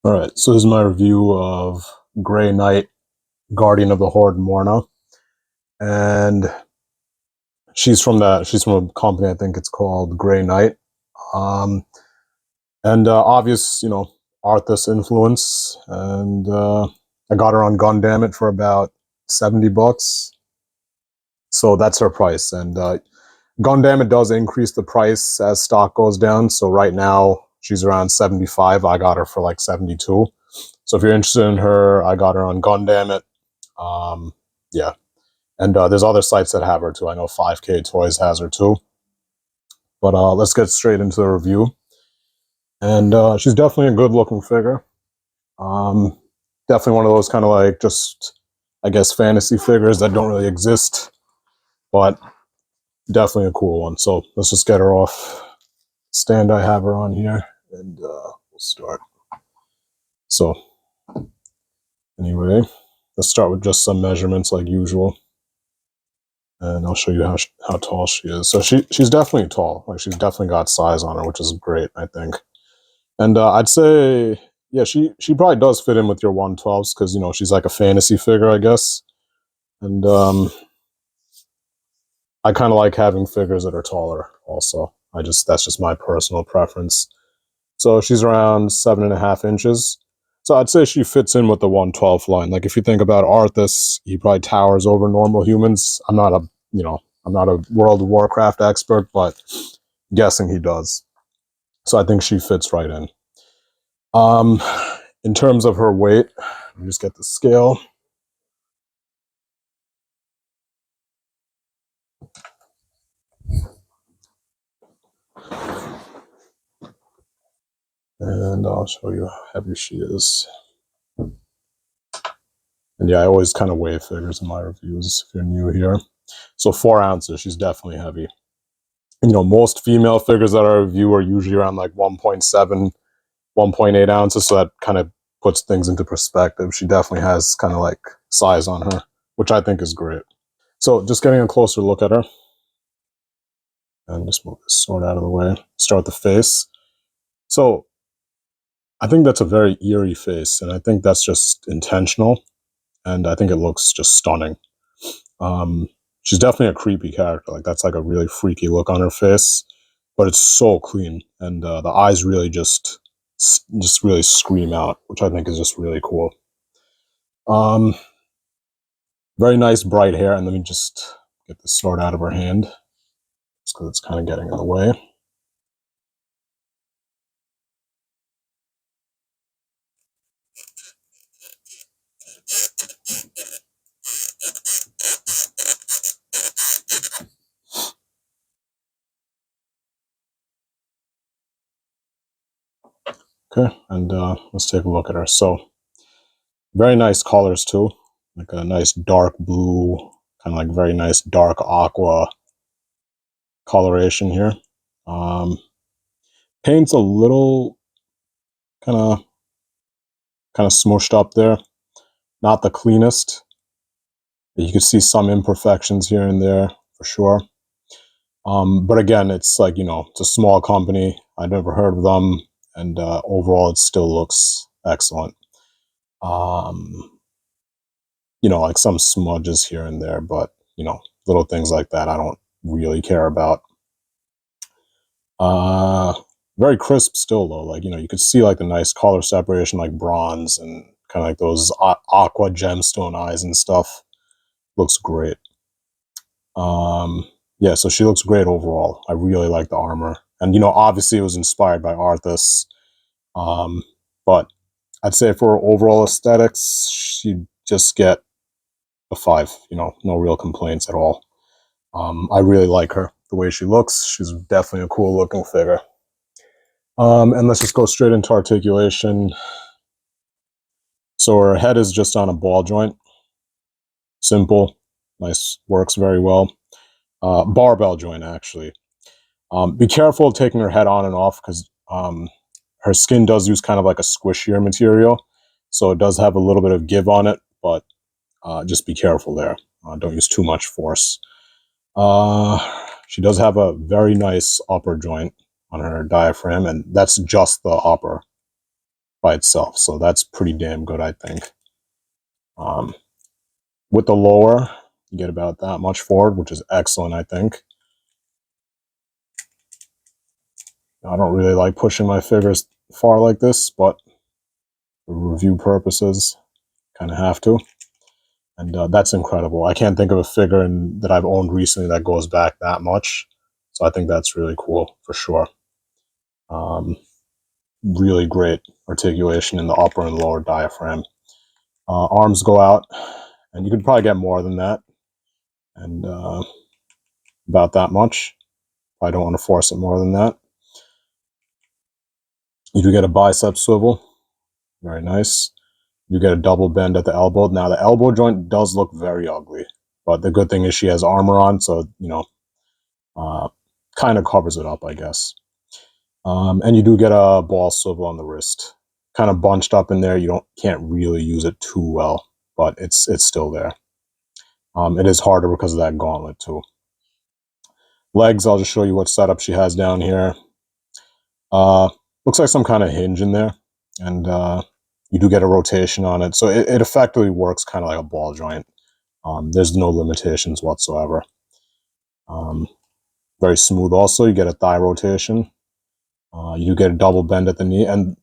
Alright, so this is my review of Grey Knight, Guardian of the Horde Morna. And she's from a company, I think it's called Grey Knight. Um, and obvious, Arthas influence. And I got her on Gundam for about $70. So that's her price. And Gundam does increase the price as stock goes down. So right now she's around 75. I got her for like 72. So if you're interested in her, I got her on Gundam. Yeah, and there's other sites that have her too. I know 5K Toys has her too. But let's get straight into the review. And she's definitely a good-looking figure. Um, Definitely one of those kind of like just, I guess, fantasy figures that don't really exist, but definitely a cool one. So let's just get her off stand. I have her on here, and we'll start. So anyway, let's start with just some measurements like usual. And I'll show you how tall she is. So she's definitely tall. Like she's definitely got size on her, which is great, I think. And I'd say, yeah, she probably does fit in with your 112s because she's like a fantasy figure, I guess. And I kind of like having figures that are taller. Also, that's just my personal preference. So she's around 7.5 inches. So I'd say she fits in with the 112 line. Like if you think about Arthas, he probably towers over normal humans. I'm not a World of Warcraft expert, but guessing he does. So I think she fits right in. Um, in terms of her weight, let me just get the scale. And I'll show you how heavy she is. And yeah, I always kind of weigh figures in my reviews if you're new here. So 4 ounces, she's definitely heavy. Most female figures that I review are usually around like 1.7, 1.8 ounces. So that kind of puts things into perspective. She definitely has kind of like size on her, which I think is great. So just getting a closer look at her. And just move this sword out of the way. Start with the face. So I think that's a very eerie face, and I think that's just intentional. And I think it looks just stunning. Um, she's definitely a creepy character. Like that's like a really freaky look on her face, but it's so clean, and the eyes really just really scream out, which I think is just really cool. Um, Very nice bright hair, and let me just get the sword out of her hand, just because it's kind of getting in the way. Okay, and let's take a look at her. So very nice colors too, like a nice dark blue, kind of like very nice dark aqua coloration here. Um, Paint's a little kind of smushed up there, not the cleanest. You can see some imperfections here and there for sure. But again, it's like it's a small company. I never heard of them, and overall, it still looks excellent. Um, like some smudges here and there, but little things like that I don't really care about. Uh, Very crisp still though. Like you could see like the nice color separation, like bronze and kind of like those aqua gemstone eyes and stuff. Looks great. Yeah, so she looks great overall. I really like the armor, and obviously it was inspired by Arthas. Um, but I'd say for overall aesthetics, she'd just get a 5. No real complaints at all. I really like her, the way she looks. She's definitely a cool looking figure. And let's just go straight into articulation. So her head is just on a ball joint. Simple, nice, works very well. Barbell joint, actually. Be careful taking her head on and off because her skin does use kind of like a squishier material. So it does have a little bit of give on it, but just be careful there. Don't use too much force. She does have a very nice upper joint on her diaphragm, and that's just the upper. by itself. So that's pretty damn good, I think. With the lower, you get about that much forward, which is excellent, I think. I don't really like pushing my figures far like this, but for review purposes, kind of have to. And that's incredible. I can't think of a figure that I've owned recently that goes back that much. So I think that's really cool, for sure. Really great articulation in the upper and lower diaphragm. Arms go out, and you could probably get more than that. And about that much. I don't want to force it more than that. You do get a bicep swivel. Very nice. You get a double bend at the elbow. Now, the elbow joint does look very ugly, but the good thing is she has armor on, so, you know, kind of covers it up, I guess. And you do get a ball swivel on the wrist. Kind of bunched up in there. You can't really use it too well, but it's still there. It is harder because of that gauntlet, too. Legs, I'll just show you what setup she has down here. Looks like some kind of hinge in there, and you do get a rotation on it, so it effectively works kind of like a ball joint. There's no limitations whatsoever. Very smooth also. You get a thigh rotation. You do get a double bend at the knee, and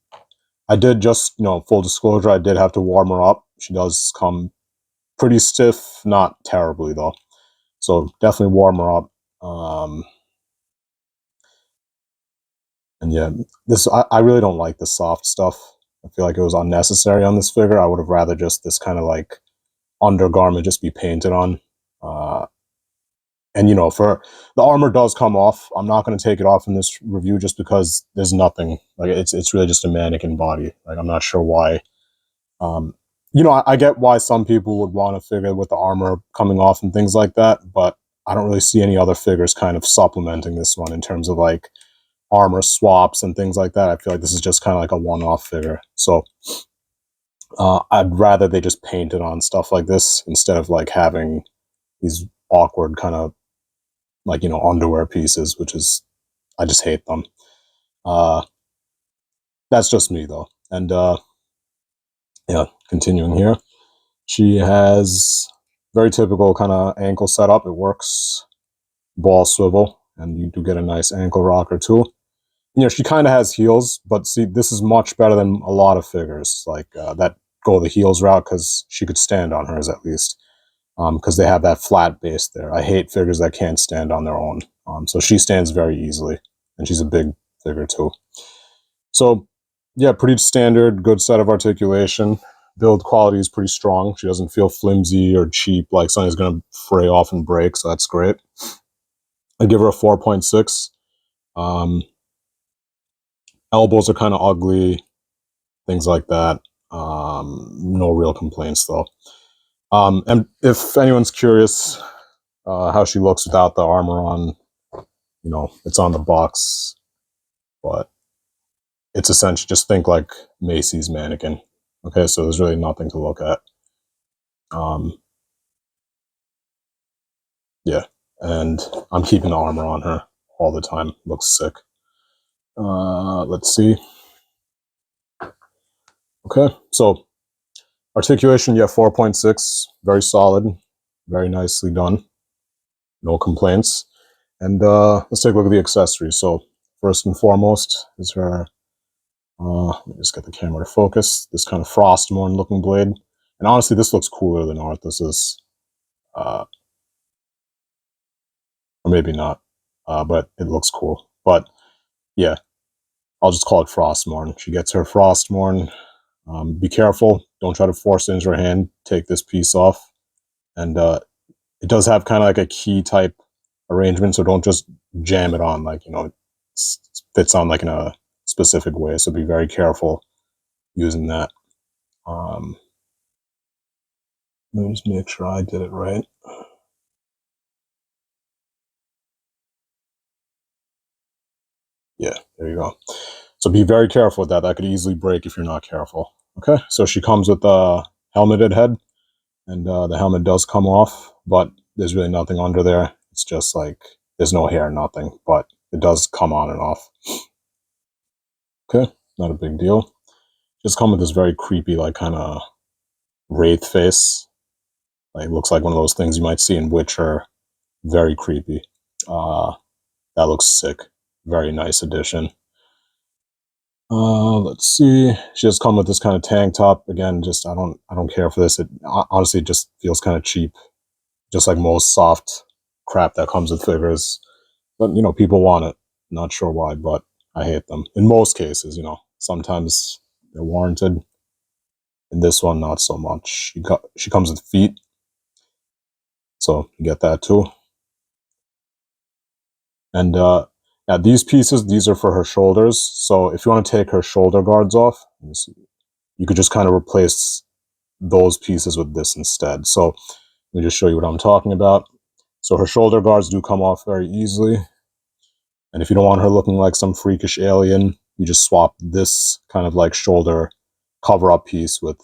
I did just, full disclosure, I did have to warm her up. She does come pretty stiff, not terribly though, so definitely warm her up. And yeah, I really don't like the soft stuff. I feel like it was unnecessary on this figure. I would have rather just this kind of like undergarment just be painted on. And for the armor does come off. I'm not going to take it off in this review just because there's nothing. Like it's really just a mannequin body. Like I'm not sure why. I get why some people would want a figure with the armor coming off and things like that, but I don't really see any other figures kind of supplementing this one in terms of like armor swaps and things like that. I feel like this is just kind of like a one-off figure. So I'd rather they just paint it on stuff like this instead of like having these awkward kind of like, underwear pieces, which is, I just hate them. That's just me though. And yeah, continuing here. She has very typical kind of ankle setup. It works ball swivel, and you do get a nice ankle rocker too. She kind of has heels, but see, this is much better than a lot of figures like that go the heels route, because she could stand on hers at least, because they have that flat base there. I hate figures that can't stand on their own. So she stands very easily, and she's a big figure too. So yeah, pretty standard, good set of articulation. Build quality is pretty strong. She doesn't feel flimsy or cheap, like something's going to fray off and break, so that's great. I give her a 4.6. Elbows are kind of ugly, things like that. No real complaints though. And if anyone's curious how she looks without the armor on, it's on the box, but it's essentially, just think like Macy's mannequin. Okay, so there's really nothing to look at. Yeah, and I'm keeping the armor on her all the time. Looks sick. Let's see. Okay, so articulation, yeah, 4.6, very solid, very nicely done. No complaints. And let's take a look at the accessories. So first and foremost is her, let me just get the camera to focus, this kind of Frostmourne looking blade. And honestly, this looks cooler than Arthas's. Or maybe not, but it looks cool. But yeah, I'll just call it Frostmourne. She gets her Frostmourne. Be careful. Don't try to force it into her hand. Take this piece off. And it does have kind of like a key type arrangement, so don't just jam it on like, it fits on like in a specific way. So be very careful using that. Let me just make sure I did it right. Yeah, there you go. So be very careful with that. That could easily break if you're not careful. Okay, so she comes with a helmeted head, and the helmet does come off, but there's really nothing under there. It's just like, there's no hair, nothing, but it does come on and off. Okay, not a big deal. Just come with this very creepy, like, kind of wraith face. Like, looks like one of those things you might see in Witcher. Very creepy. That looks sick. Very nice addition. Let's see. She just come with this kind of tank top. Again, just I don't care for this. It honestly just feels kind of cheap. Just like most soft crap that comes with figures. But you know, people want it. Not sure why, but I hate them. In most cases, you know. Sometimes they're warranted. In this one, not so much. She comes with feet. So you get that too. And yeah, these pieces, these are for her shoulders. So if you want to take her shoulder guards off, you could just kind of replace those pieces with this instead. So let me just show you what I'm talking about. So her shoulder guards do come off very easily. And if you don't want her looking like some freakish alien, you just swap this kind of like shoulder cover-up piece with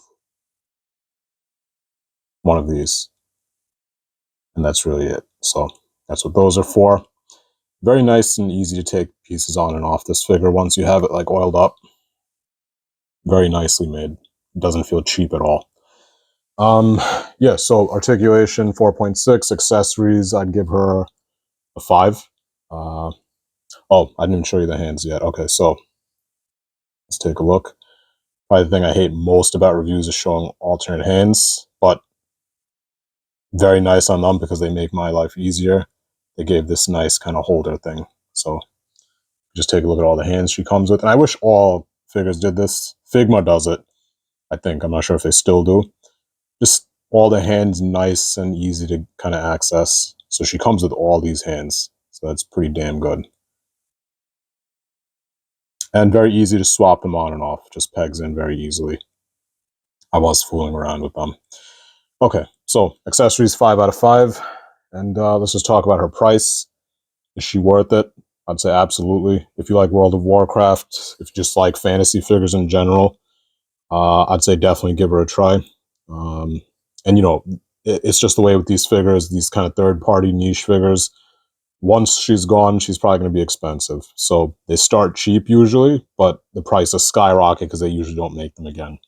one of these. And that's really it. So that's what those are for. Very nice and easy to take pieces on and off this figure once you have it like oiled up. Very nicely made. It doesn't feel cheap at all. Yeah, so articulation 4.6, accessories, I'd give her a 5. Oh, I didn't even show you the hands yet. Okay, so let's take a look. Probably the thing I hate most about reviews is showing alternate hands, but very nice on them because they make my life easier. They gave this nice kind of holder thing. So just take a look at all the hands she comes with. And I wish all figures did this. Figma does it, I think. I'm not sure if they still do. Just all the hands nice and easy to kind of access. So she comes with all these hands. So that's pretty damn good. And very easy to swap them on and off. Just pegs in very easily. I was fooling around with them. Okay, so accessories 5 out of 5. And let's just talk about her price. Is she worth it? I'd say absolutely. If you like World of Warcraft, if you just like fantasy figures in general, I'd say definitely give her a try. And you know, it's just the way with these figures, these kind of third-party niche figures. Once she's gone, she's probably going to be expensive. So they start cheap usually, but the prices skyrocket because they usually don't make them again.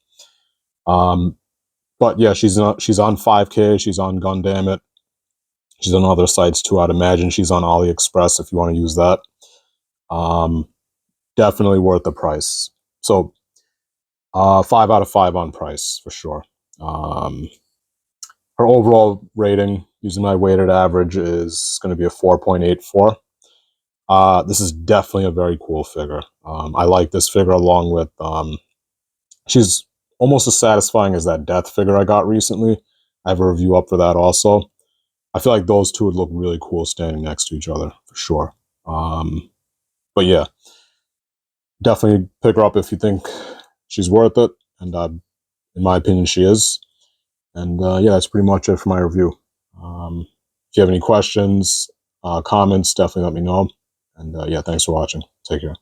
But yeah, she's on 5K. She's on Gundamit. She's on other sites too. I'd imagine she's on AliExpress if you want to use that. Definitely worth the price. So 5 out of 5 on price for sure. Her overall rating, using my weighted average, is going to be a 4.84. This is definitely a very cool figure. I like this figure along with... she's almost as satisfying as that Death figure I got recently. I have a review up for that also. I feel like those two would look really cool standing next to each other, for sure. But yeah, definitely pick her up if you think she's worth it. And in my opinion, she is. And yeah, that's pretty much it for my review. If you have any questions, comments, definitely let me know. And yeah, thanks for watching. Take care.